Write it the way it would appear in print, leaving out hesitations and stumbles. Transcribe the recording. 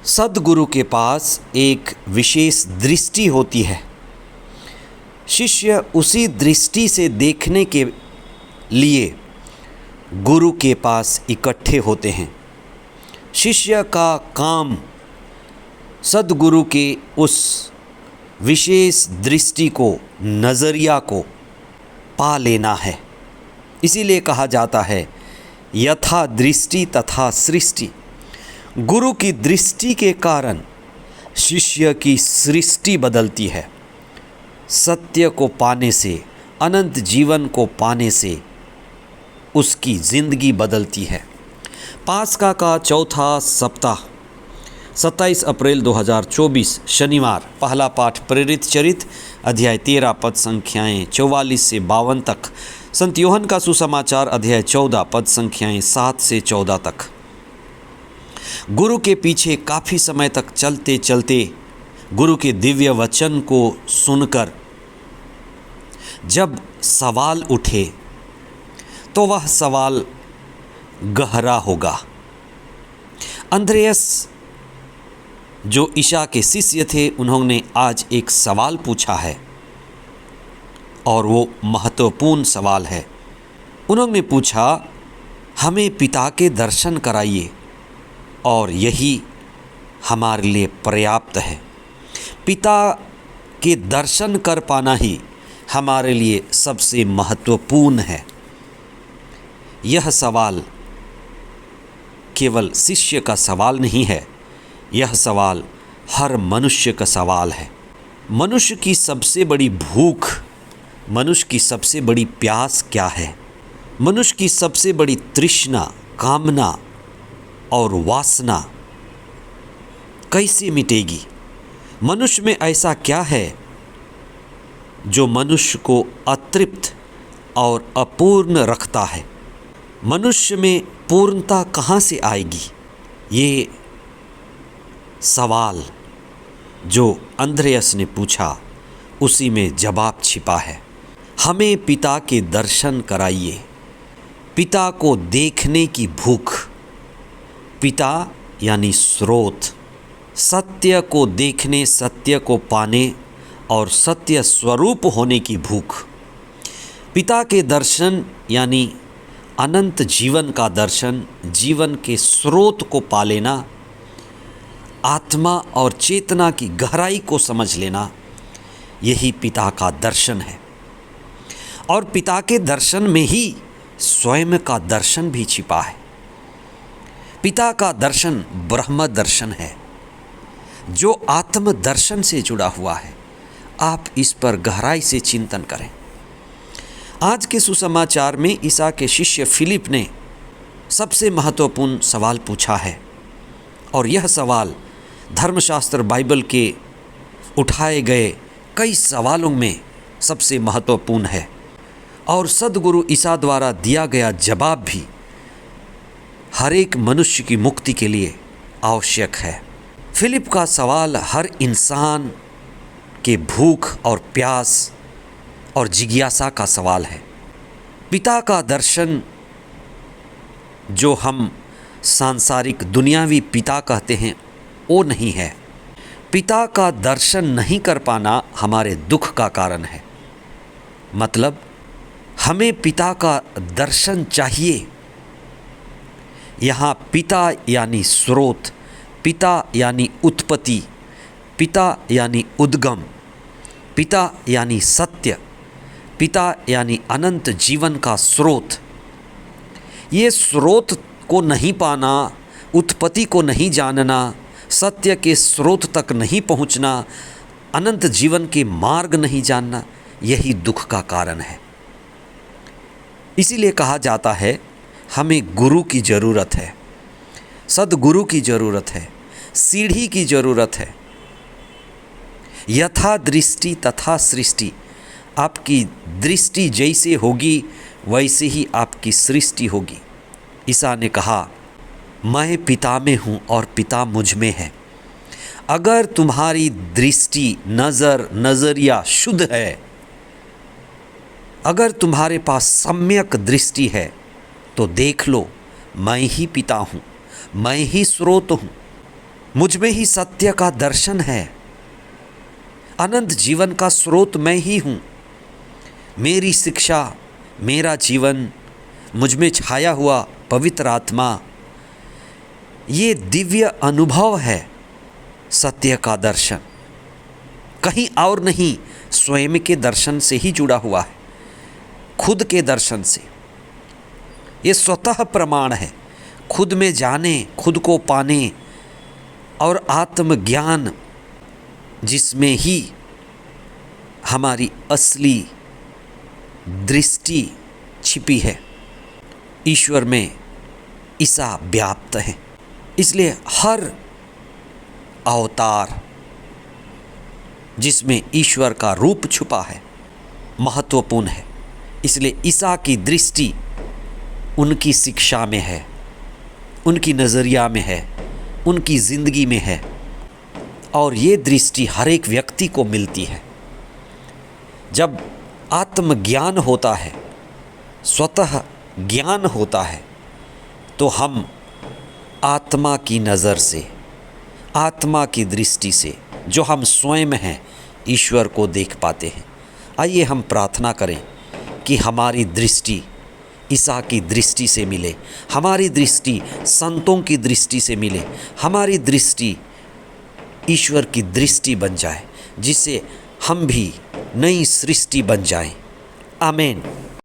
सद्गुरु के पास एक विशेष दृष्टि होती है। शिष्य उसी दृष्टि से देखने के लिए गुरु के पास इकट्ठे होते हैं। शिष्य का काम सद्गुरु के उस विशेष दृष्टि को, नज़रिया को पा लेना है। इसीलिए कहा जाता है यथा दृष्टि तथा सृष्टि। गुरु की दृष्टि के कारण शिष्य की सृष्टि बदलती है। सत्य को पाने से, अनंत जीवन को पाने से उसकी ज़िंदगी बदलती है। पास्का का चौथा सप्ताह 27 अप्रैल 2024 शनिवार। पहला पाठ प्रेरित चरित अध्याय 13 पद संख्याएँ 44 से 52 तक। संत यूहन्ना का सुसमाचार अध्याय 14 पद संख्याएँ 7 से 14 तक। गुरु के पीछे काफ़ी समय तक चलते चलते गुरु के दिव्य वचन को सुनकर जब सवाल उठे तो वह सवाल गहरा होगा। अंद्रयास जो ईसा के शिष्य थे, उन्होंने आज एक सवाल पूछा है और वो महत्वपूर्ण सवाल है। उन्होंने पूछा, हमें पिता के दर्शन कराइए, और यही हमारे लिए पर्याप्त है। पिता के दर्शन कर पाना ही हमारे लिए सबसे महत्वपूर्ण है। यह सवाल केवल शिष्य का सवाल नहीं है, यह सवाल हर मनुष्य का सवाल है। मनुष्य की सबसे बड़ी भूख, मनुष्य की सबसे बड़ी प्यास क्या है? मनुष्य की सबसे बड़ी तृष्णा, कामना और वासना कैसे मिटेगी? मनुष्य में ऐसा क्या है जो मनुष्य को अतृप्त और अपूर्ण रखता है? मनुष्य में पूर्णता कहाँ से आएगी? ये सवाल जो अंद्रयास ने पूछा, उसी में जवाब छिपा है। हमें पिता के दर्शन कराइए। पिता को देखने की भूख, पिता यानी स्रोत, सत्य को देखने, सत्य को पाने और सत्य स्वरूप होने की भूख। पिता के दर्शन यानी अनंत जीवन का दर्शन, जीवन के स्रोत को पा लेना, आत्मा और चेतना की गहराई को समझ लेना, यही पिता का दर्शन है। और पिता के दर्शन में ही स्वयं का दर्शन भी छिपा है। पिता का दर्शन ब्रह्म दर्शन है, जो आत्म दर्शन से जुड़ा हुआ है। आप इस पर गहराई से चिंतन करें। आज के सुसमाचार में ईसा के शिष्य फिलिप ने सबसे महत्वपूर्ण सवाल पूछा है, और यह सवाल धर्मशास्त्र बाइबल के उठाए गए कई सवालों में सबसे महत्वपूर्ण है, और सद्गुरु ईसा द्वारा दिया गया जवाब भी हर एक मनुष्य की मुक्ति के लिए आवश्यक है। फिलिप का सवाल हर इंसान के भूख और प्यास और जिज्ञासा का सवाल है। पिता का दर्शन, जो हम सांसारिक दुनियावी पिता कहते हैं, वो नहीं है। पिता का दर्शन नहीं कर पाना हमारे दुख का कारण है। मतलब हमें पिता का दर्शन चाहिए। यहाँ पिता यानी स्रोत, पिता यानी उत्पत्ति, पिता यानी उद्गम, पिता यानी सत्य, पिता यानी अनंत जीवन का स्रोत। ये स्रोत को नहीं पाना, उत्पत्ति को नहीं जानना, सत्य के स्रोत तक नहीं पहुँचना, अनंत जीवन के मार्ग नहीं जानना, यही दुख का कारण है। इसीलिए कहा जाता है हमें गुरु की ज़रूरत है, सद्गुरु की ज़रूरत है, सीढ़ी की ज़रूरत है। यथा दृष्टि तथा सृष्टि। आपकी दृष्टि जैसे होगी वैसे ही आपकी सृष्टि होगी। ईसा ने कहा, मैं पिता में हूँ और पिता मुझ में है। अगर तुम्हारी दृष्टि, नज़रिया शुद्ध है, अगर तुम्हारे पास सम्यक दृष्टि है, तो देख लो, मैं ही पिता हूँ, मैं ही स्रोत हूँ। मुझ में ही सत्य का दर्शन है। अनंत जीवन का स्रोत मैं ही हूँ। मेरी शिक्षा, मेरा जीवन, मुझ में छाया हुआ पवित्र आत्मा, ये दिव्य अनुभव है सत्य का दर्शन। कहीं और नहीं, स्वयं के दर्शन से ही जुड़ा हुआ है, खुद के दर्शन से। ये स्वतः प्रमाण है। खुद में जाने, खुद को पाने और आत्मज्ञान, जिसमें ही हमारी असली दृष्टि छिपी है। ईश्वर में ईसा व्याप्त है। इसलिए हर अवतार जिसमें ईश्वर का रूप छुपा है महत्वपूर्ण है। इसलिए ईसा की दृष्टि उनकी शिक्षा में है, उनकी नज़रिया में है, उनकी ज़िंदगी में है। और ये दृष्टि हर एक व्यक्ति को मिलती है। जब आत्मज्ञान होता है, स्वतः ज्ञान होता है, तो हम आत्मा की नज़र से, आत्मा की दृष्टि से, जो हम स्वयं हैं, ईश्वर को देख पाते हैं। आइए हम प्रार्थना करें कि हमारी दृष्टि ईसा की दृष्टि से मिले, हमारी दृष्टि संतों की दृष्टि से मिले, हमारी दृष्टि ईश्वर की दृष्टि बन जाए, जिससे हम भी नई सृष्टि बन जाएं। आमीन।